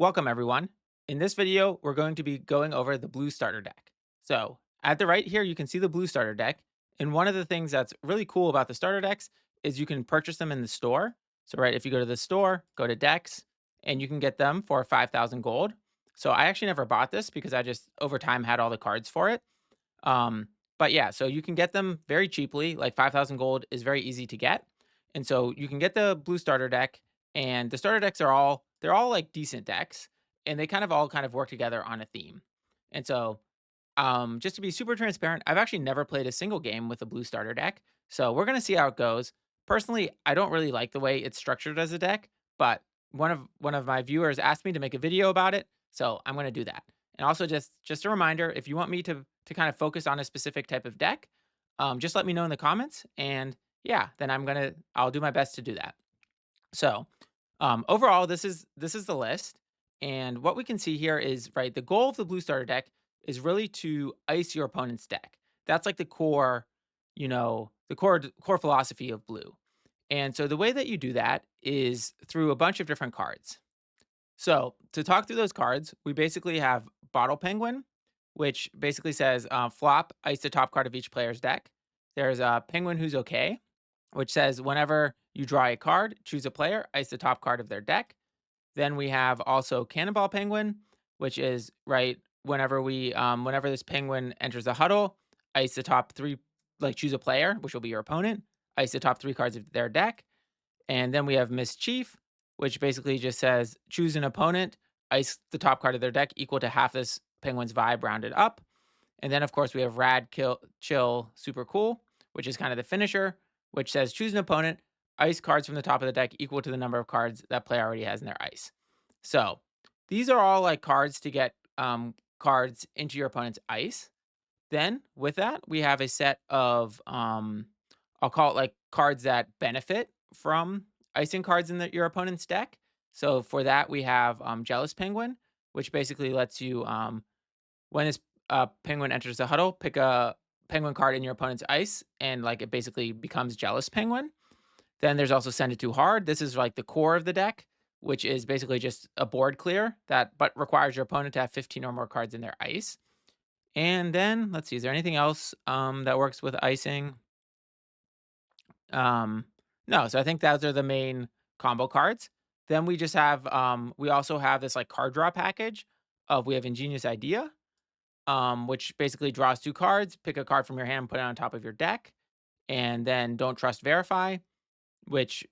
Welcome everyone. In this video, we're going to be going over the blue starter deck. So at the right here, you can see the blue starter deck. And one of the things that's really cool about the starter decks is you can purchase them in the store. So right, if you go to the store, go to decks, and you can get them for 5,000 gold. So I actually never bought this because I just over time had all the cards for it. Um, but yeah, so you can get them very cheaply. Like 5,000 gold is very easy to get. And so you can get the blue starter deck, and the starter decks are they're all like decent decks, and they kind of all kind of work together on a theme. And so just to be super transparent, I've actually never played a single game with a blue starter deck. So we're going to see how it goes. Personally, I don't really like the way it's structured as a deck, but one of my viewers asked me to make a video about it, so I'm going to do that. And also just a reminder, if you want me to kind of focus on a specific type of deck, just let me know in the comments, and yeah, then I'll do my best to do that. So overall, this is the list, and what we can see here is right. The goal of the blue starter deck is really to ice your opponent's deck. That's like the core, the core philosophy of blue. And so the way that you do that is through a bunch of different cards. So to talk through those cards, we basically have BottlePenguin, which basically says flop, ice the top card of each player's deck. There's PenguinWhosOK, which says whenever you draw a card, choose a player, ice the top card of their deck. Then we have also CannonballPenguin, which is right whenever this penguin enters the huddle, ice the top three, like choose a player, which will be your opponent, ice the top three cards of their deck. And then we have MissChief, which basically just says choose an opponent, ice the top card of their deck equal to half this penguin's vibe rounded up. And then of course we have RadChillWhosSuperCool, which is kind of the finisher, which says choose an opponent, ice cards from the top of the deck equal to the number of cards that player already has in their ice. So these are all like cards to get cards into your opponent's ice. Then with that, we have a set of I'll call it like cards that benefit from icing cards in your opponent's deck. So for that, we have JealousPenguin, which basically lets you when this penguin enters the huddle, pick a penguin card in your opponent's ice, and like it basically becomes JealousPenguin. Then there's also SendItTooHard. This is like the core of the deck, which is basically just a board clear that but requires your opponent to have 15 or more cards in their ice. And then let's see, is there anything else that works with icing? Um, no, so I think those are the main combo cards. Then we just have we also have this like card draw package of we have IngeniousIdea, which basically draws two cards, pick a card from your hand, put it on top of your deck, and then DontTrustVerify, which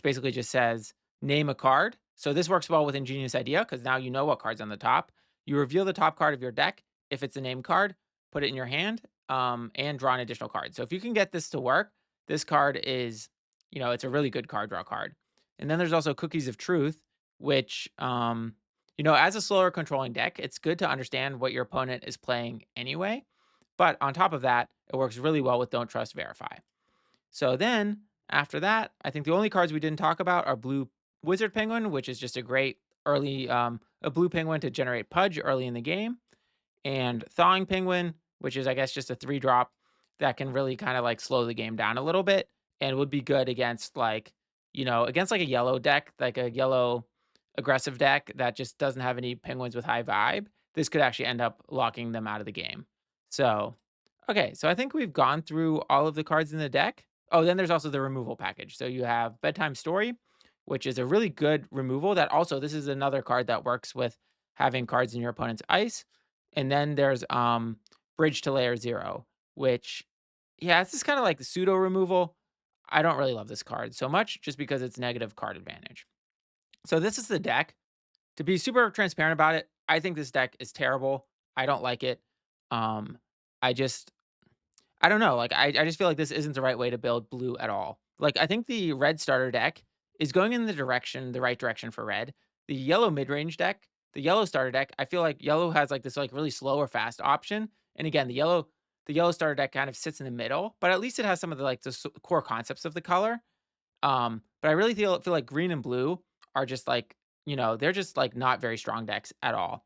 basically just says name a card. So this works well with IngeniousIdea because now you know what card's on the top. You reveal the top card of your deck. If it's a name card, put it in your hand and draw an additional card. So if you can get this to work, this card is, it's a really good card draw card. And then there's also CookiesofTruth, which, as a slower controlling deck, it's good to understand what your opponent is playing anyway. But on top of that, it works really well with DontTrustVerify. So then after that, I think the only cards we didn't talk about are BlueWizardPenguin, which is just a great early a blue penguin to generate Pudge early in the game, and ThawingPenguin, which is I guess just a 3-drop that can really kind of like slow the game down a little bit and would be good against against like a yellow deck, like a yellow aggressive deck that just doesn't have any penguins with high vibe. This could actually end up locking them out of the game. So, okay, so I think we've gone through all of the cards in the deck. Oh, then there's also the removal package. So you have BedtimeStory, which is a really good removal that also this is another card that works with having cards in your opponent's ice. And then there's BridgeWithLayerZero, which yeah, it's just kind of like the pseudo removal. I don't really love this card so much just because it's negative card advantage. So this is the deck. To be super transparent about it, I think this deck is terrible. I don't like it. Um, I just I don't know. Like I just feel like this isn't the right way to build blue at all. Like I think the red starter deck is going in the right direction for red. The yellow mid-range deck, the yellow starter deck, I feel like yellow has like this like really slow or fast option. And again, the yellow starter deck kind of sits in the middle, but at least it has some of the like the core concepts of the color. But I really feel like green and blue are just like, they're just like not very strong decks at all.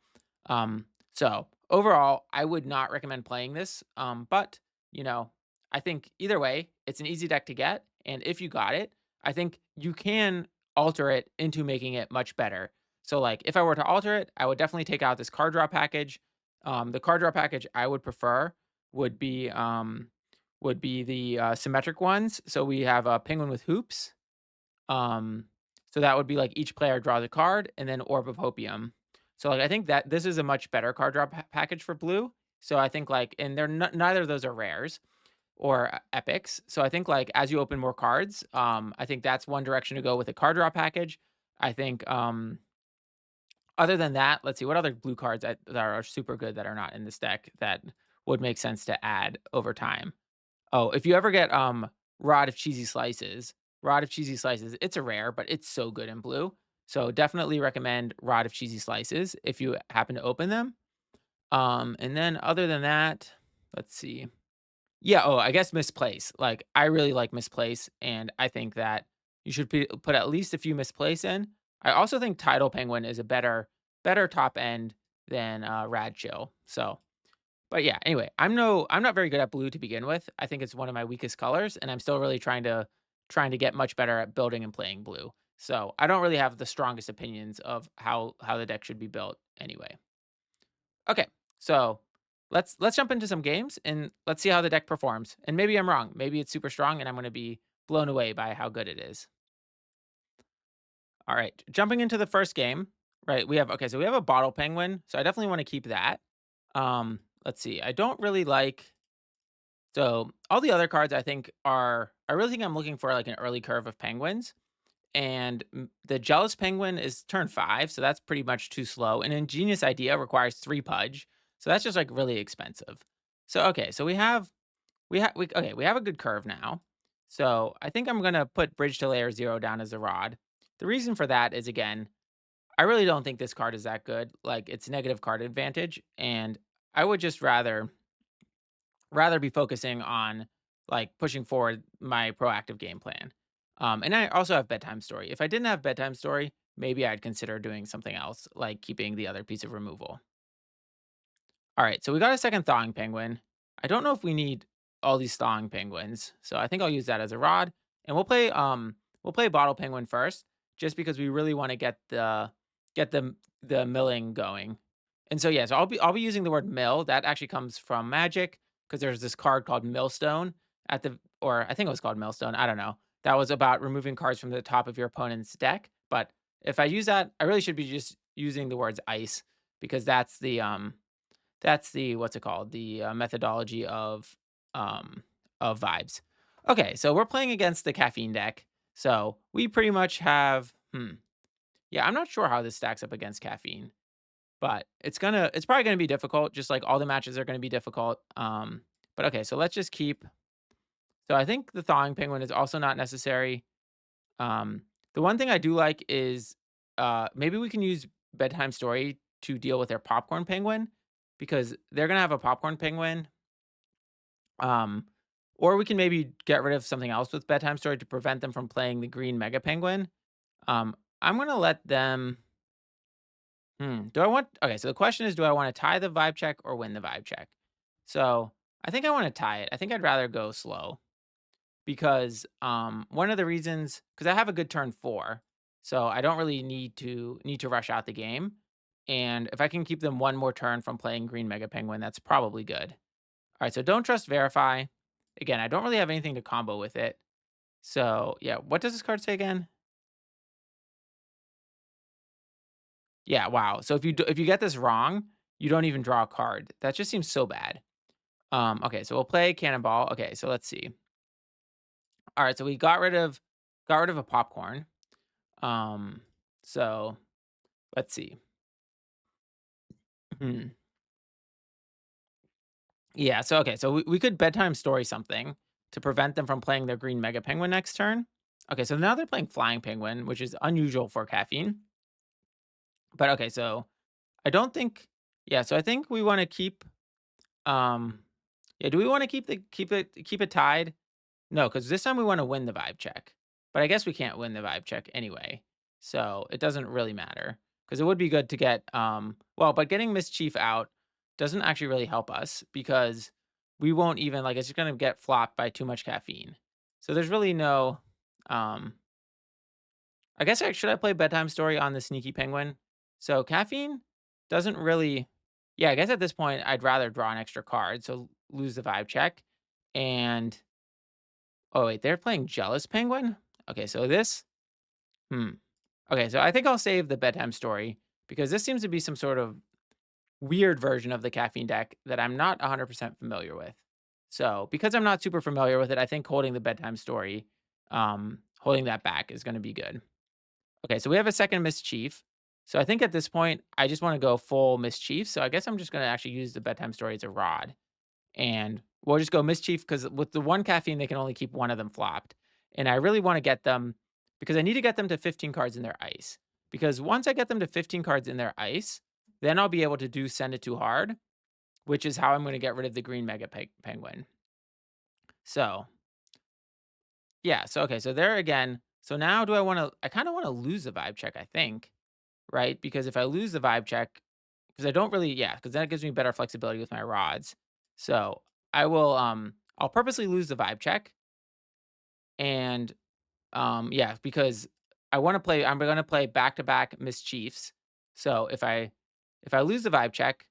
So overall, I would not recommend playing this. But you know, I think either way, it's an easy deck to get. And if you got it, I think you can alter it into making it much better. So, like, if I were to alter it, I would definitely take out this card draw package. The card draw package I would prefer would be the symmetric ones. So we have a penguin with hoops. Um, so that would be like each player draws a card and then Orb of Hopium. So like I think that this is a much better card draw package for blue. So I think like, and they're neither of those are rares or epics. So I think like as you open more cards, I think that's one direction to go with a card draw package. I think other than that, let's see what other blue cards that are super good that are not in this deck that would make sense to add over time. Oh, if you ever get Rod of Cheesy Slices, it's a rare, but it's so good in blue. So definitely recommend Rod of Cheesy Slices if you happen to open them. And then other than that, let's see. Yeah, oh, I guess Misplace. Like, I really like Misplace, and I think that you should put at least a few Misplace in. I also think Tidal Penguin is a better top end than Radchill. So, but yeah, anyway, I'm not very good at blue to begin with. I think it's one of my weakest colors, and I'm still really trying to get much better at building and playing blue. So, I don't really have the strongest opinions of how the deck should be built anyway. Okay, so let's jump into some games and let's see how the deck performs. And maybe I'm wrong. Maybe it's super strong and I'm going to be blown away by how good it is. All right, jumping into the first game, right? So we have a bottle penguin, so I definitely want to keep that. Let's see. I don't really like so all the other cards I really think I'm looking for like an early curve of penguins. And the Jealous Penguin is turn 5, so that's pretty much too slow. An Ingenious Idea requires 3 Pudge, so that's just, like, really expensive. So, okay, so we have a good curve now. So, I think I'm gonna put Bridge to Layer 0 down as a rod. The reason for that is, again, I really don't think this card is that good. Like, it's negative card advantage, and I would just rather be focusing on, like, pushing forward my proactive game plan. And I also have Bedtime Story. If I didn't have Bedtime Story, maybe I'd consider doing something else, like keeping the other piece of removal. All right, so we got a second Thawing Penguin. I don't know if we need all these Thawing Penguins, so I think I'll use that as a rod. And we'll play Bottle Penguin first, just because we really want to get the milling going. And so yeah, so I'll be using the word mill. That actually comes from Magic because there's this card called Millstone or I think it was called Millstone. I don't know. That was about removing cards from the top of your opponent's deck. But if I use that, I really should be just using the words ice because that's the what's it called? The methodology of vibes. Okay, so we're playing against the caffeine deck. So we pretty much have yeah, I'm not sure how this stacks up against caffeine, but it's probably gonna be difficult, just like all the matches are gonna be difficult. But okay, so let's just keep so I think the thawing penguin is also not necessary. Um, the one thing I do like is maybe we can use bedtime story to deal with their popcorn penguin because they're gonna have a popcorn penguin. Um, or we can maybe get rid of something else with bedtime story to prevent them from playing the green mega penguin. I'm gonna let them. Do I want? Okay, so the question is, do I want to tie the vibe check or win the vibe check? So I think I want to tie it. I think I'd rather go slow because one of the reasons because I have a good turn 4, so I don't really need to rush out the game. And if I can keep them one more turn from playing green mega penguin, that's probably good. All right, so don't trust verify. Again, I don't really have anything to combo with it. So yeah, what does this card say again? Yeah, wow. So if you get this wrong, you don't even draw a card. That just seems so bad. Okay, so we'll play Cannonball. Okay, so let's see. All right, so we got rid of a popcorn. Um, so let's see. Hmm. Yeah, so okay, so we could bedtime story something to prevent them from playing their green mega penguin next turn. Okay, so now they're playing flying penguin, which is unusual for caffeine. But okay, so I don't think yeah, so I think we wanna keep, um yeah, do we wanna keep it tied? No, because this time we wanna win the vibe check. But I guess we can't win the vibe check anyway, so it doesn't really matter. Because it would be good to get, well, but getting Mischief out doesn't actually really help us because we won't even like, it's just gonna get flopped by too much caffeine. So there's really no, um I guess should I play Bedtime Story on the Sneaky Penguin? So caffeine doesn't really, yeah, I guess at this point I'd rather draw an extra card, so lose the vibe check. And oh wait, they're playing Jealous Penguin? Okay, so this, hmm. Okay, so I think I'll save the bedtime story because this seems to be some sort of weird version of the caffeine deck that I'm not 100% familiar with. So, because I'm not super familiar with it, I think holding the bedtime story, holding that back is going to be good. Okay, so we have a second mischief. So I think at this point, I just want to go full mischief. So I guess I'm just going to actually use the bedtime story as a rod. And we'll just go mischief because with the one caffeine, they can only keep one of them flopped. And I really want to get them because I need to get them to 15 cards in their ice. Because once I get them to 15 cards in their ice, then I'll be able to do send it too hard, which is how I'm going to get rid of the green penguin. So yeah, so okay, so there again. So now do I want to? I kind of want to lose the vibe check. I think, right? Because if I lose the vibe check, because I don't really, yeah, because that gives me better flexibility with my rods. So I will, I'll purposely lose the vibe check, and yeah, because I want to play. I'm going to play back to back mischiefs. So if I lose the vibe check,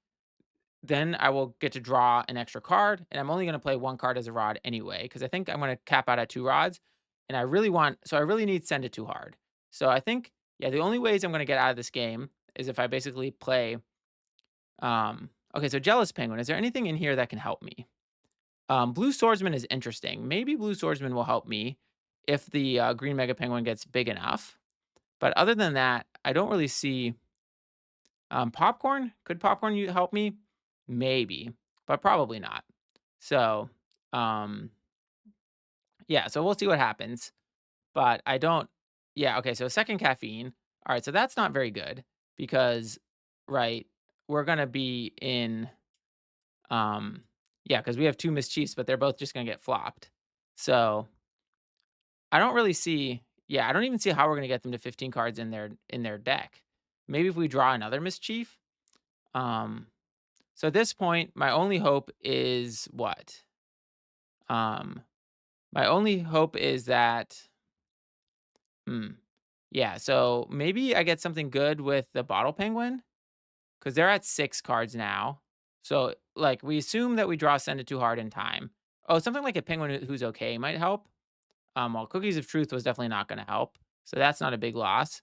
then I will get to draw an extra card, and I'm only going to play one card as a rod anyway, because I think I'm going to cap out at two rods, and I really need send it too hard. So I think, yeah, the only ways I'm going to get out of this game is if I basically play okay, so Jealous Penguin. Is there anything in here that can help me? Blue Swordsman is interesting. Maybe Blue Swordsman will help me if the Green Mega Penguin gets big enough. But other than that, I don't really see Popcorn. Could Popcorn help me? Maybe, but probably not. So, um, yeah, so we'll see what happens. But I don't, yeah, okay, so second caffeine. All right, so that's not very good because, right, we're going to be in Um, yeah, because we have 2 mischiefs, but they're both just gonna get flopped. So, I don't really see, yeah, I don't even see how we're gonna get them to 15 cards in their deck. Maybe if we draw another mischief? Um, so at this point, my only hope is what? Um, my only hope is that, hmm, yeah, so maybe I get something good with the Bottle Penguin because 'cause they're at 6 cards now. So, like, we assume that we draw Send It Too Hard in time. Oh, something like a Penguin Who's Okay might help. Well, Cookies of Truth was definitely not gonna help, so that's not a big loss.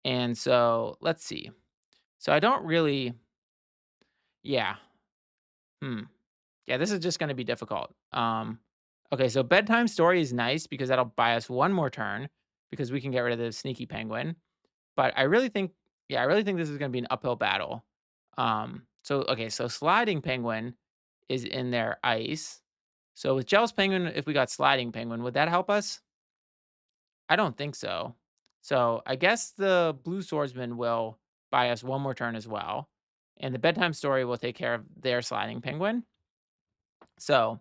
And so, let's see. So I don't really, yeah, hmm. Yeah, this is just gonna be difficult. Okay, so Bedtime Story is nice because that'll buy us one more turn because we can get rid of the Sneaky Penguin. But I really think, yeah, I really think this is gonna be an uphill battle. So okay, so Sliding Penguin is in their ice. So with Jealous Penguin, if we got Sliding Penguin, would that help us? I don't think so. So I guess the Blue Swordsman will buy us one more turn as well. And the Bedtime Story will take care of their Sliding Penguin. So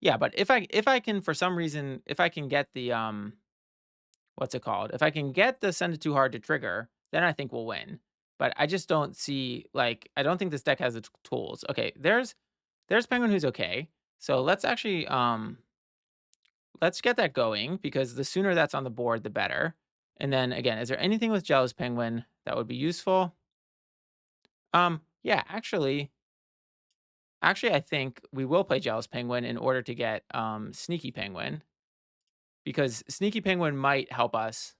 yeah, but if I can for some reason, if I can get the what's it called? If I can get the Send It Too Hard to trigger, then I think we'll win. But I just don't see, like, I don't think this deck has the tools. Okay, there's Penguin Who's Okay. So let's actually let's get that going because the sooner that's on the board, the better. And then again, is there anything with Jealous Penguin that would be useful? Yeah, actually I think we will play Jealous Penguin in order to get Sneaky Penguin because Sneaky Penguin might help us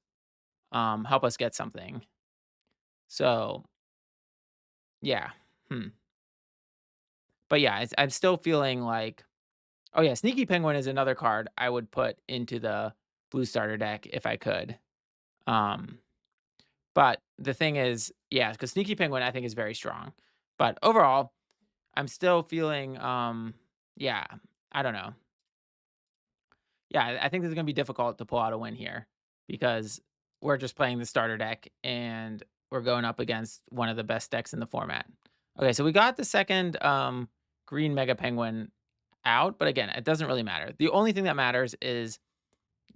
get something. So, yeah. Hmm. But yeah, I'm still feeling like, oh yeah, Sneaky Penguin is another card I would put into the blue starter deck if I could. Um But the thing is, yeah, because Sneaky Penguin I think is very strong. But overall, I'm still feeling, yeah, I don't know. Yeah, I think this is gonna be difficult to pull out a win here because we're just playing the starter deck and we're going up against one of the best decks in the format. Okay, so we got the second green Mega Penguin out, but again, it doesn't really matter. The only thing that matters is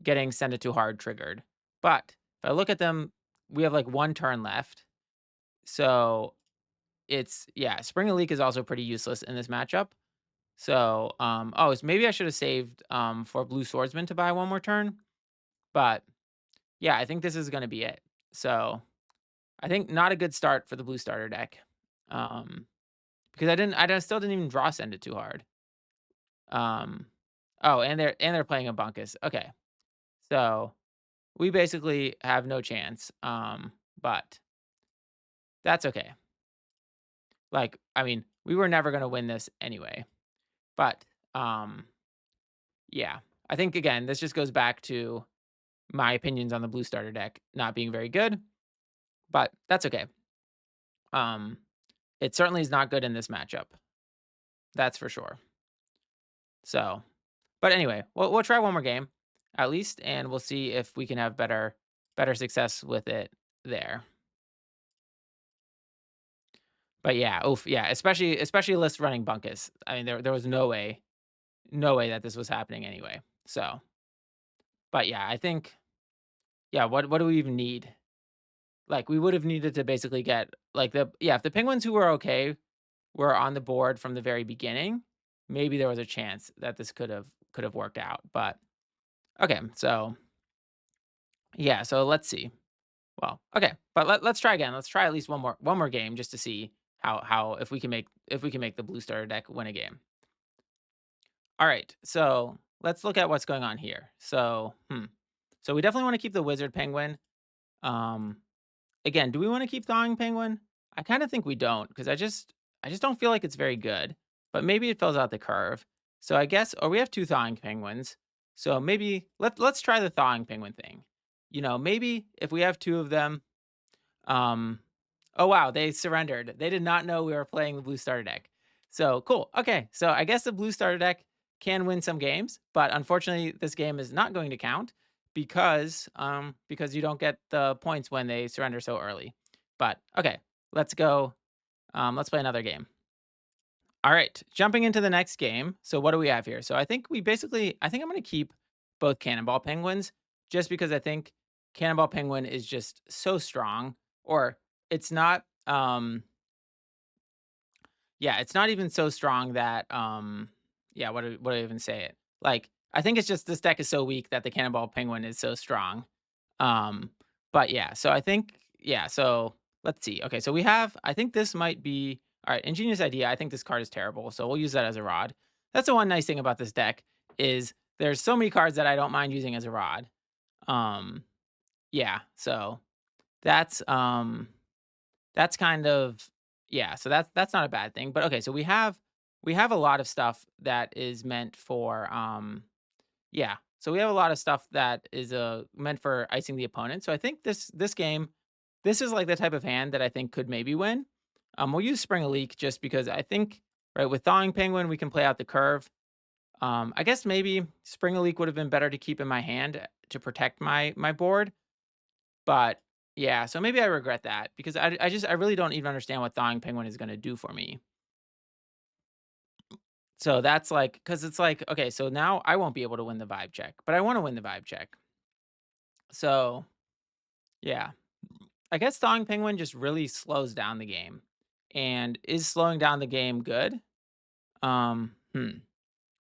getting Send It Too Hard triggered. But if I look at them, we have like one turn left. So it's, yeah, SpringaLeak is also pretty useless in this matchup. So, oh, so maybe I should have saved for Blue Swordsman to buy one more turn. But yeah, I think this is going to be it. So I think not a good start for the blue starter deck. Um, because I still didn't even draw Send It Too Hard. Um, oh, and they're playing a Bunkus. Okay. So we basically have no chance. But that's okay. Like, I mean, we were never gonna win this anyway. But um, yeah. I think again, this just goes back to my opinions on the blue starter deck not being very good, but that's okay. Um, it certainly is not good in this matchup. That's for sure. So, but anyway, we'll try one more game at least, and we'll see if we can have better success with it there. But yeah, oof, yeah, especially list running Bunkus. I mean, there was no way that this was happening anyway. So, but yeah, I think yeah, what do we even need? Like we would have needed to basically get like the yeah, if the Penguins who were okay were on the board from the very beginning, maybe there was a chance that this could have worked out. But okay, so yeah, so let's see. Well, okay, but let's try again. Let's try at least one more game just to see how if we can make the blue starter deck win a game. All right, so let's look at what's going on here. So so we definitely want to keep the wizard penguin. Um, Again, do we want to keep thawing penguin? I kind of think we don't because I just don't feel like it's very good. But maybe it fills out the curve. So I guess or we have two thawing penguins. So maybe let's try the thawing penguin thing. Maybe if we have two of them, um, oh wow, they surrendered. They did not know we were playing the blue starter deck. So cool. Okay, so I guess the blue starter deck can win some games, but unfortunately, this game is not going to count because you don't get the points when they surrender so early. But okay, let's go. Let's play another game. All right, jumping into the next game. So what do we have here? So I think I'm going to keep both Cannonball Penguins just because I think Cannonball Penguin is just so strong, or it's not. Yeah, it's not even so strong that yeah, what do I even say it? Like I think it's just this deck is so weak that the Cannonball Penguin is so strong. Um, but yeah, so I think yeah, so let's see. Okay, so we have I think this might be all right, ingenious idea. I think this card is terrible, so we'll use that as a rod. That's the one nice thing about this deck is there's so many cards that I don't mind using as a rod. Um, yeah, so that's that's kind of yeah, so that's not a bad thing. But okay, so we have a lot of stuff that is meant for yeah. So we have a lot of stuff that is meant for icing the opponent. So I think this game, this is like the type of hand that I think could maybe win. We'll use SpringaLeak just because I think right with Thawing Penguin we can play out the curve. I guess maybe SpringaLeak would have been better to keep in my hand to protect my board. But yeah, so maybe I regret that because I really don't even understand what Thawing Penguin is going to do for me. So that's like because it's like okay, so now I won't be able to win the vibe check, but I want to win the vibe check. So yeah, I guess Thawing Penguin just really slows down the game, and is slowing down the game good? Hmm.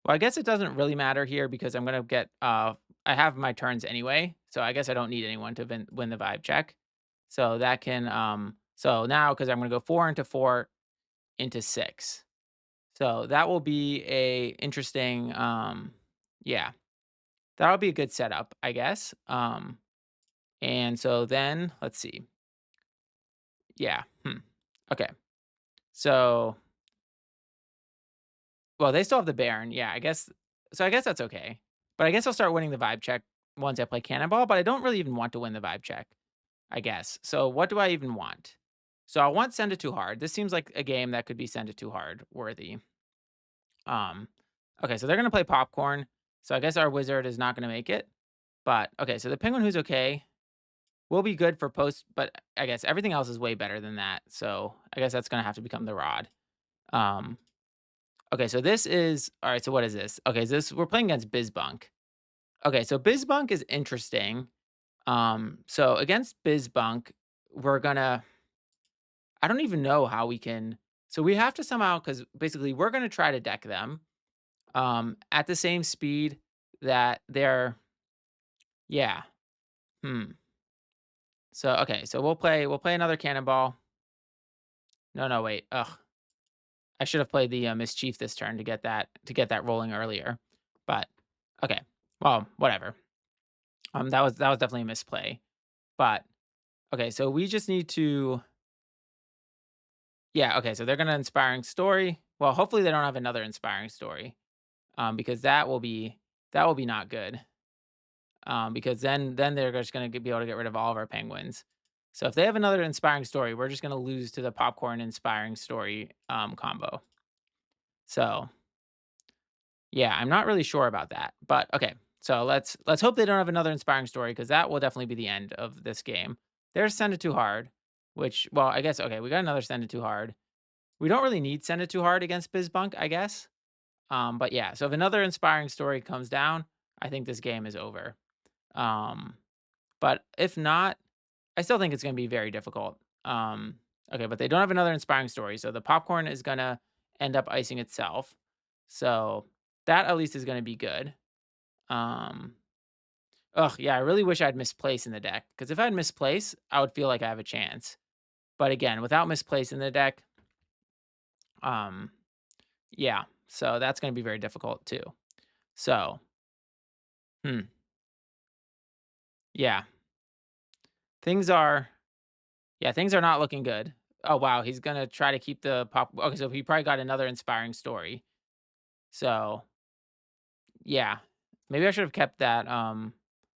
Well, I guess it doesn't really matter here because I'm gonna get I have my turns anyway, so I guess I don't need anyone to win the vibe check. So that can so now because I'm gonna go 4 into 4 into 6. So that will be a interesting yeah, that'll be a good setup, I guess. And so then let's see. Yeah. Okay. So well, they still have the Baron. Yeah, I guess so I guess that's okay. But I guess I'll start winning the vibe check once I play Cannonball, but I don't really even want to win the vibe check, I guess. So what do I even want? So I want Send It Too Hard. This seems like a game that could be Send It Too Hard worthy. Um, okay, so they're gonna play popcorn. So I guess our wizard is not gonna make it. But okay, so the penguin who's okay will be good for post, but I guess everything else is way better than that. So I guess that's gonna have to become the rod. Um, okay, so this is all right. So what is this? Okay, so this we're playing against Bizbunk. Okay, so Bizbunk is interesting. So against Bizbunk, we're gonna I don't even know how we can so we have to somehow because basically we're gonna try to deck them at the same speed that they're yeah. Hmm. So okay, so we'll play another cannonball. No, no, wait. Ugh. I should have played the mischief this turn to get that rolling earlier. But okay. Well, whatever. That was definitely a misplay. But okay, so we just need to yeah, okay, so they're gonna inspiring story. Well, hopefully they don't have another inspiring story. Because that will be not good. Because then they're just gonna be able to get rid of all of our penguins. So if they have another inspiring story, we're just gonna lose to the popcorn inspiring story combo. So yeah, I'm not really sure about that. But okay. So let's hope they don't have another inspiring story because that will definitely be the end of this game. There's Send It Too Hard, which well, I guess okay, we got another Send It Too Hard. We don't really need Send It Too Hard against BizBunk, I guess. But yeah, so if another inspiring story comes down, I think this game is over. Um, but if not, I still think it's going to be very difficult. Okay, but they don't have another inspiring story, so the popcorn is going to end up icing itself. So that at least is going to be good. Um, yeah, I really wish I'd misplaced in the deck because if I had misplaced, I would feel like I have a chance. But again, without misplace in the deck, um, yeah, so that's going to be very difficult too. So, hmm, yeah, things are things are not looking good. Oh wow, he's gonna try to keep the pop. Okay, so he probably got another inspiring story. So yeah, maybe I should have kept that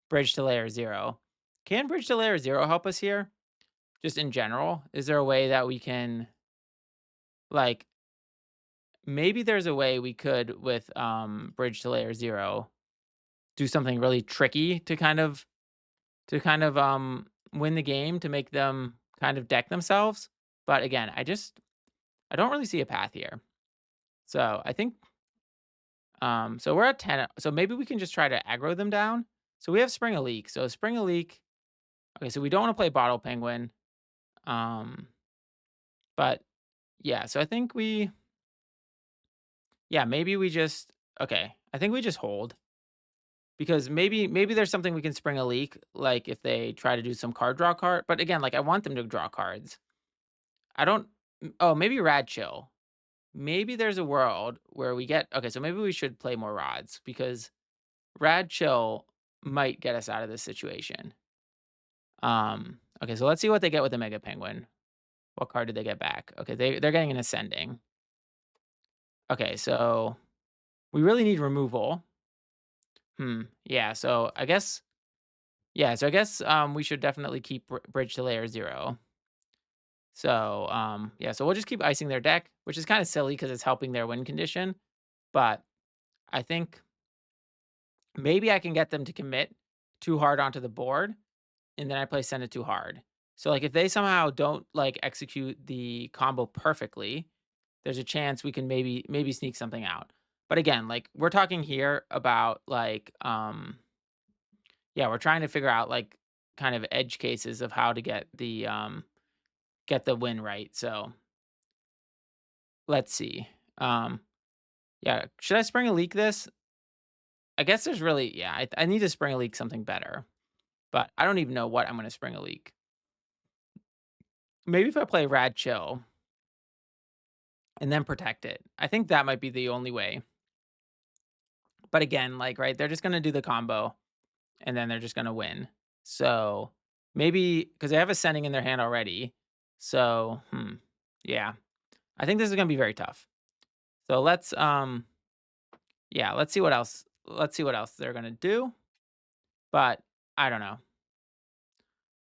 bridge to layer zero. Can bridge to layer zero help us here? Just in general, is there a way that we can like maybe there's a way we could with bridge to layer zero do something really tricky to kind of win the game to make them kind of deck themselves. But again, I don't really see a path here. So I think so we're at 10. So maybe we can just try to aggro them down. So we have SpringaLeak. So SpringaLeak. Okay, so we don't want to play BottlePenguin. Um, but yeah, so I think maybe we just okay. I think we just hold because maybe there's something we can spring a leak, like if they try to do some card draw card. But again, like I want them to draw cards. I don't. Oh, maybe RadChill. Maybe there's a world where we get okay. So maybe we should play more rods because RadChill might get us out of this situation. Okay, so let's see what they get with the Mega Penguin. What card did they get back? Okay, they're getting an ascending. Okay, so we really need removal. Yeah, so I guess we should definitely keep bridge to layer zero. So yeah, so we'll just keep icing their deck, which is kind of silly because it's helping their win condition. But I think maybe I can get them to commit too hard onto the board and then I play Send It Too Hard. So, like, if they somehow don't, like, execute the combo perfectly, there's a chance we can maybe sneak something out. But again, like, we're talking here about, like, yeah, we're trying to figure out, like, kind of edge cases of how to get the win right. So, let's see. Um, yeah, should I spring a leak this? I guess there's really yeah, I need to spring a leak something better, but I don't even know what I'm gonna spring a leak. Maybe if I play Rad Chill and then protect it. I think that might be the only way. But again, like, right, they're just gonna do the combo and then they're just gonna win. So maybe because they have a sending in their hand already. So yeah. I think this is gonna be very tough. So let's see what else. Let's see what else they're gonna do. But I don't know.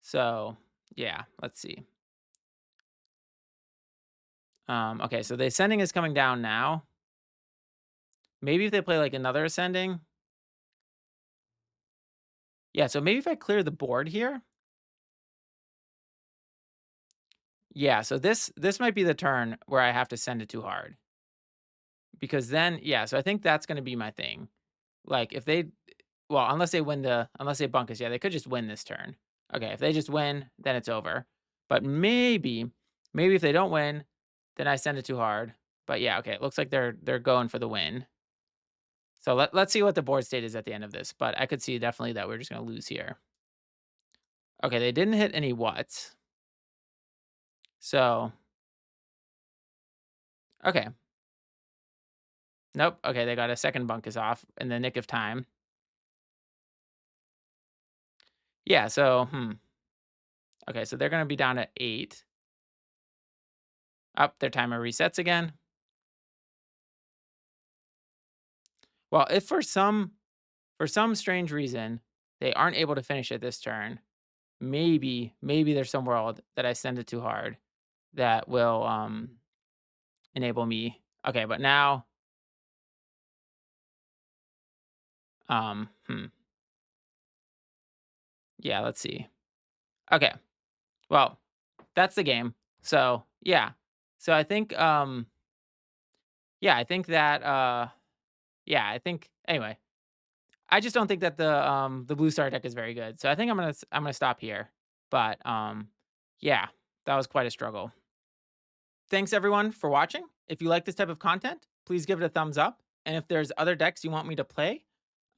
So yeah, let's see. Okay, so the ascending is coming down now. Maybe if they play like another ascending. Yeah, so maybe if I clear the board here. Yeah, so this might be the turn where I have to send it too hard. Because then yeah, so I think that's gonna be my thing. Like if they well, unless they bunk us, yeah, they could just win this turn. Okay, if they just win, then it's over. But maybe if they don't win, then I send it too hard. But yeah, okay, it looks like they're going for the win. So let's see what the board state is at the end of this. But I could see definitely that we're just gonna lose here. Okay, they didn't hit any whats. So, okay. Nope. Okay, they got a second bunkus off in the nick of time. Yeah, so, okay, so they're gonna be down at 8. Up, their timer resets again. Well, if for some strange reason they aren't able to finish it this turn, maybe there's some world that I send it too hard that will enable me. Okay, but now um hmm, yeah, let's see. Okay. Well, that's the game. So, yeah. So I think yeah, I think that yeah, I think anyway, I just don't think that the blue star deck is very good. So I think I'm gonna stop here. But yeah, that was quite a struggle. Thanks everyone for watching. If you like this type of content, please give it a thumbs up. And if there's other decks you want me to play,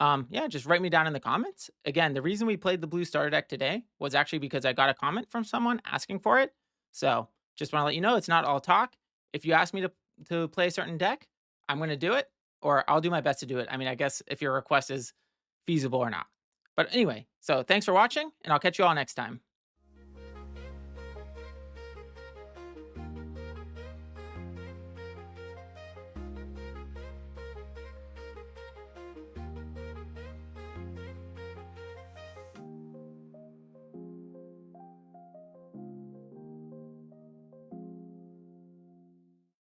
yeah, just write me down in the comments. Again, the reason we played the blue starter deck today was actually because I got a comment from someone asking for it. So just want to let you know it's not all talk. If you ask me to play a certain deck, I'm going to do it, or I'll do my best to do it. I mean, I guess if your request is feasible or not. But anyway, so thanks for watching, and I'll catch you all next time.